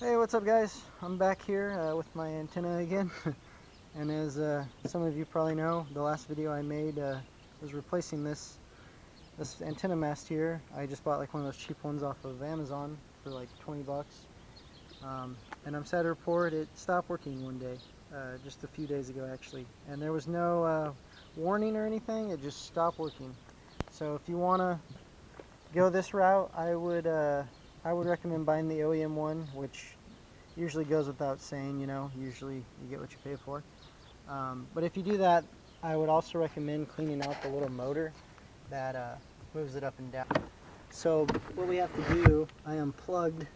Hey, what's up guys? I'm back here with my antenna again. And as some of you probably know, the last video I made was replacing this antenna mast here. I just bought like one of those cheap ones off of Amazon for like 20 bucks. And I'm sad to report it stopped working one day, just a few days ago actually. And there was no warning or anything, it just stopped working. So if you want to go this route, I would recommend buying the OEM one, which usually goes without saying, you know, usually you get what you pay for. But if you do that, I would also recommend cleaning out the little motor that moves it up and down. So what we have to do, I unplugged,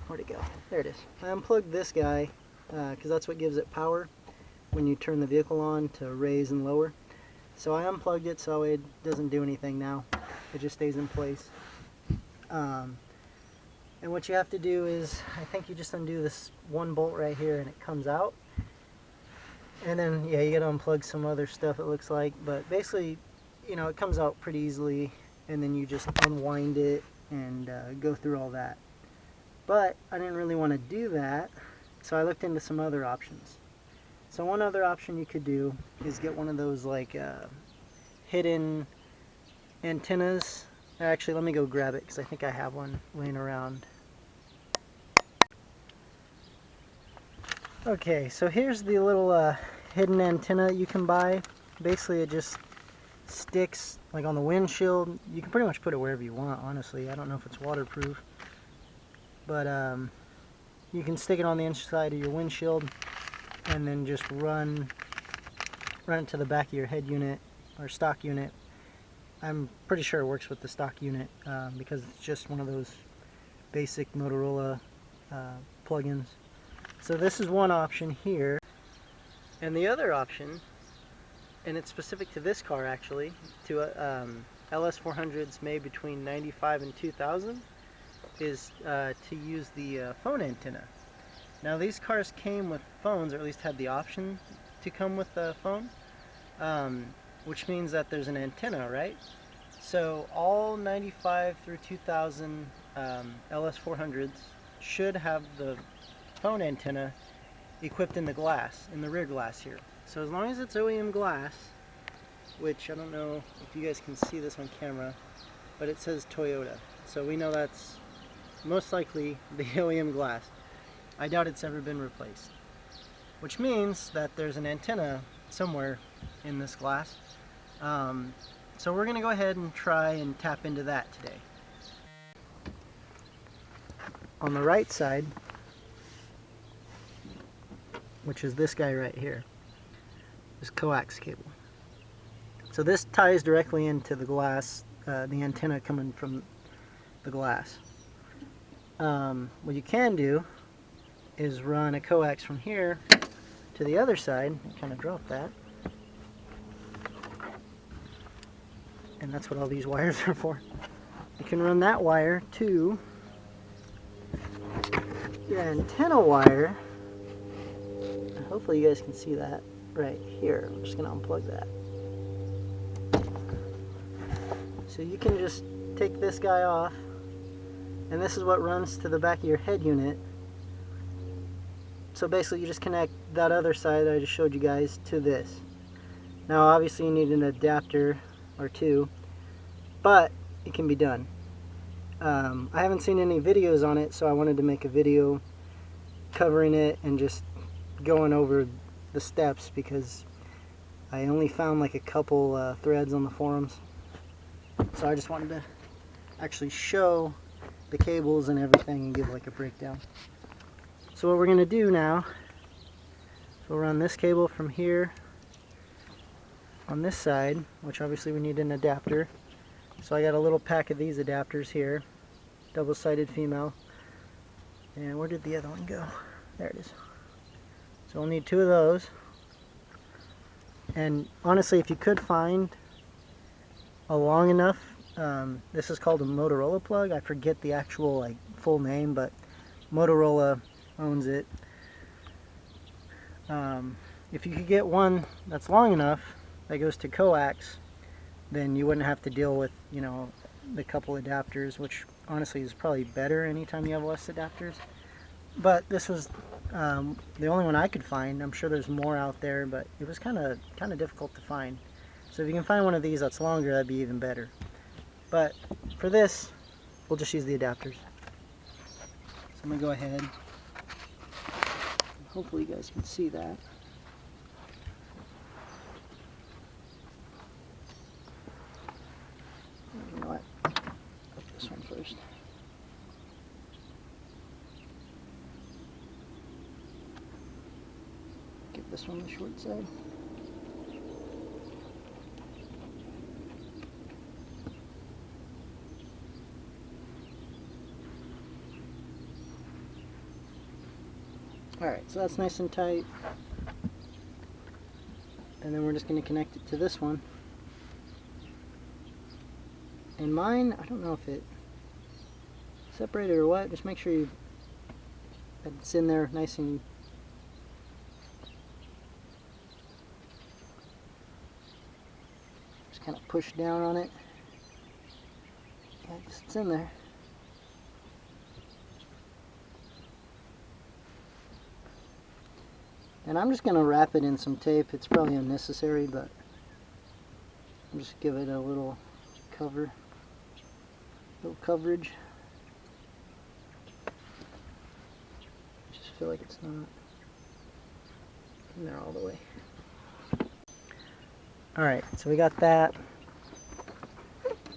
where'd it go? There it is. I unplugged this guy because that's what gives it power when you turn the vehicle on to raise and lower. So I unplugged it so it doesn't do anything now. It just stays in place. And what you have to do is, I think you just undo this one bolt right here and it comes out. And then, yeah, you gotta unplug some other stuff it looks like, but basically, you know, it comes out pretty easily, and then you just unwind it and go through all that. But I didn't really want to do that, so I looked into some other options. So one other option you could do is get one of those like hidden antennas. Actually, let me go grab it because I think I have one laying around. Okay, so here's the little hidden antenna you can buy. Basically, it just sticks like on the windshield. You can pretty much put it wherever you want, honestly. I don't know if it's waterproof, but you can stick it on the inside of your windshield and then just run it to the back of your head unit or stock unit. I'm pretty sure it works with the stock unit because it's just one of those basic Motorola plugins. So this is one option here. And the other option, and it's specific to this car actually, to LS400s made between 95 and 2000, is to use the phone antenna. Now these cars came with phones, or at least had the option to come with a phone. Which means that there's an antenna, right? So all 95 through 2000 LS400s should have the phone antenna equipped in the glass, in the rear glass here. So as long as it's OEM glass, which I don't know if you guys can see this on camera, but it says Toyota. So we know that's most likely the OEM glass. I doubt it's ever been replaced. Which means that there's an antenna somewhere in this glass. So we're going to go ahead and try and tap into that today. On the right side, which is this guy right here, is coax cable. So this ties directly into the glass, the antenna coming from the glass. What you can do is run a coax from here to the other side, kind of drop that. And that's what all these wires are for. You can run that wire to your antenna wire. Hopefully you guys can see that right here. I'm just going to unplug that. So you can just take this guy off, and this is what runs to the back of your head unit. So basically you just connect that other side I just showed you guys to this. Now obviously you need an adapter or two, but it can be done. I haven't seen any videos on it, so I wanted to make a video covering it and just going over the steps because I only found like a couple threads on the forums. So I just wanted to actually show the cables and everything and give like a breakdown. So what we're going to do now is we'll run this cable from here on this side, which obviously we need an adapter. So I got a little pack of these adapters here, double-sided female. And where did the other one go? There it is. So we'll need two of those. And honestly, if you could find a long enough, this is called a Motorola plug. I forget the actual like full name, but Motorola owns it. If you could get one that's long enough that goes to coax, then you wouldn't have to deal with, you know, the couple adapters, which honestly is probably better anytime you have less adapters. But this was the only one I could find. I'm sure there's more out there, but it was kind of difficult to find. So if you can find one of these that's longer, that'd be even better. But for this, we'll just use the adapters. So I'm gonna go ahead. Hopefully you guys can see that. You know what? Put this one first. Give this one the short side. Alright, so that's nice and tight. And then we're just going to connect it to this one. And mine, I don't know if it separated or what, just make sure it's in there nice and just kind of push down on it. Yeah, it's in there. And I'm just going to wrap it in some tape. It's probably unnecessary, but I'll just give it a little coverage. I just feel like it's not in there all the way. Alright, so we got that.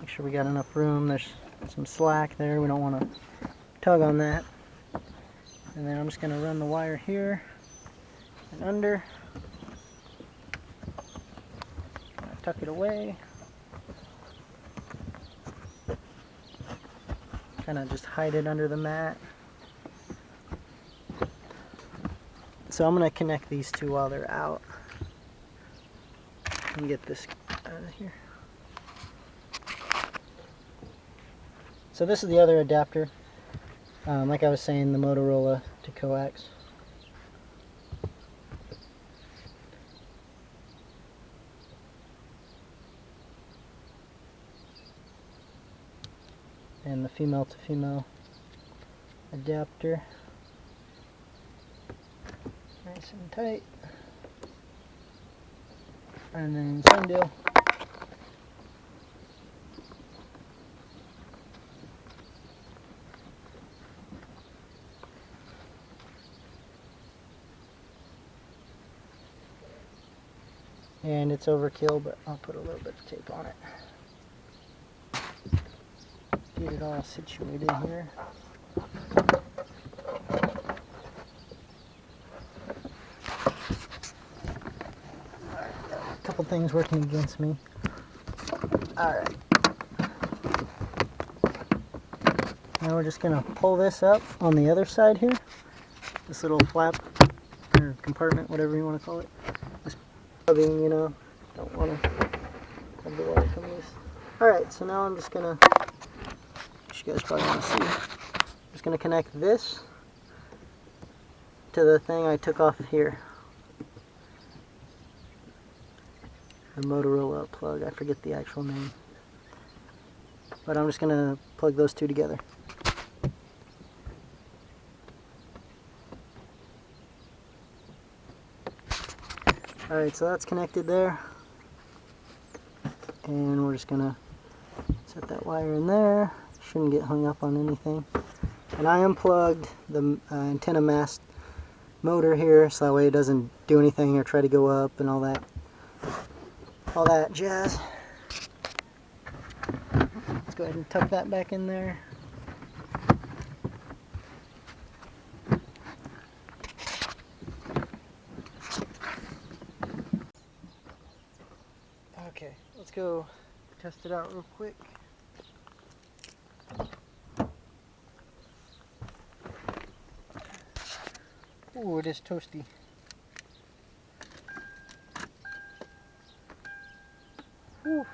Make sure we got enough room. There's some slack there. We don't want to tug on that. And then I'm just going to run the wire here and under. Tuck it away. Kind of just hide it under the mat. So I'm going to connect these two while they're out. And get this out of here. So this is the other adapter. Like I was saying, the Motorola to coax. And the female to female adapter. Nice and tight. And then same deal. And it's overkill, but I'll put a little bit of tape on it. Get it all situated here. Alright, a couple things working against me. Alright. Now we're just going to pull this up on the other side here. This little flap or compartment, whatever you want to call it. Just rubbing, you know, don't want to have the wire come loose. Alright, so now I'm just going to, you guys probably want to see, I'm just going to connect this to the thing I took off here. The Motorola plug, I forget the actual name. But I'm just going to plug those two together. Alright, so that's connected there. And we're just going to set that wire in there. Shouldn't get hung up on anything. And I unplugged the antenna mast motor here, so that way it doesn't do anything or try to go up and all that jazz. Let's go ahead and tuck that back in there. Okay, let's go test it out real quick. Ooh, it is toasty. Whew.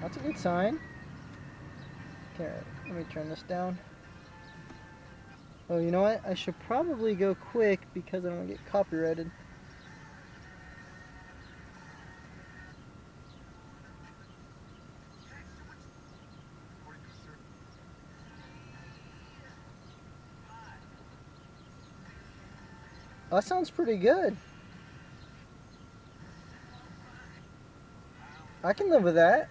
That's a good sign. Okay, let me turn this down. Oh, you know what? I should probably go quick because I don't want to get copyrighted. That sounds pretty good. I can live with that.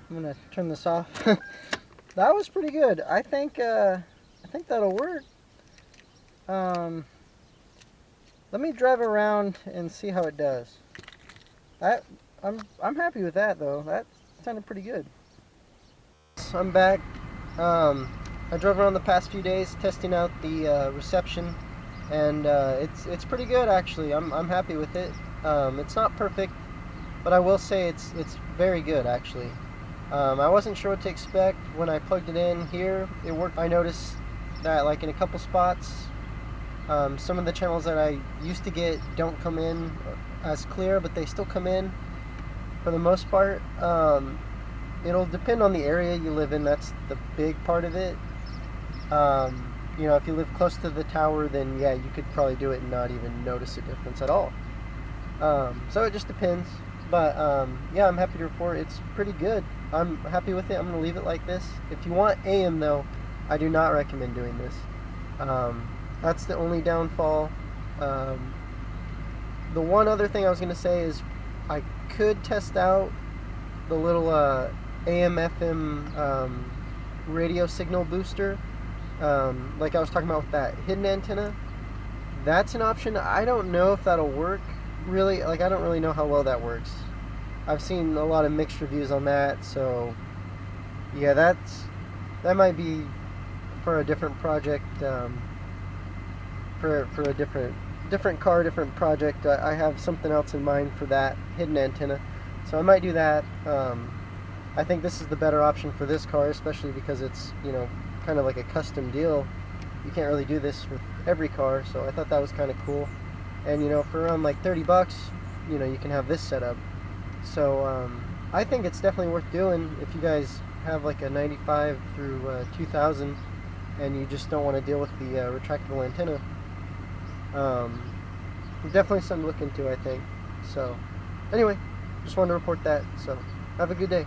I'm gonna turn this off. That was pretty good. I think that'll work. Let me drive around and see how it does. I'm happy with that though. That sounded pretty good. So I'm back. I drove around the past few days testing out the reception, and it's pretty good actually. I'm happy with it. It's not perfect, but I will say it's very good actually. I wasn't sure what to expect when I plugged it in here. It worked. I noticed that like in a couple spots, some of the channels that I used to get don't come in as clear, but they still come in for the most part. It'll depend on the area you live in. That's the big part of it. You know, if you live close to the tower, then yeah, you could probably do it and not even notice a difference at all. So it just depends. But yeah, I'm happy to report it's pretty good. I'm happy with it. I'm going to leave it like this. If you want AM though, I do not recommend doing this. That's the only downfall. The one other thing I was going to say is I could test out the little AM FM radio signal booster, like I was talking about with that hidden antenna. That's an option. I don't know if that'll work really. Like, I don't really know how well that works. I've seen a lot of mixed reviews on that, so yeah, that might be for a different project, for a different car, different project. I have something else in mind for that hidden antenna, so I might do that. I think this is the better option for this car, especially because it's, you know, kind of like a custom deal. You can't really do this with every car, so I thought that was kind of cool. And you know, for around like 30 bucks, you know, you can have this set up. So I think it's definitely worth doing if you guys have like a 95 through 2000 and you just don't want to deal with the retractable antenna. Definitely something to look into, I think. So anyway, just wanted to report that. So have a good day.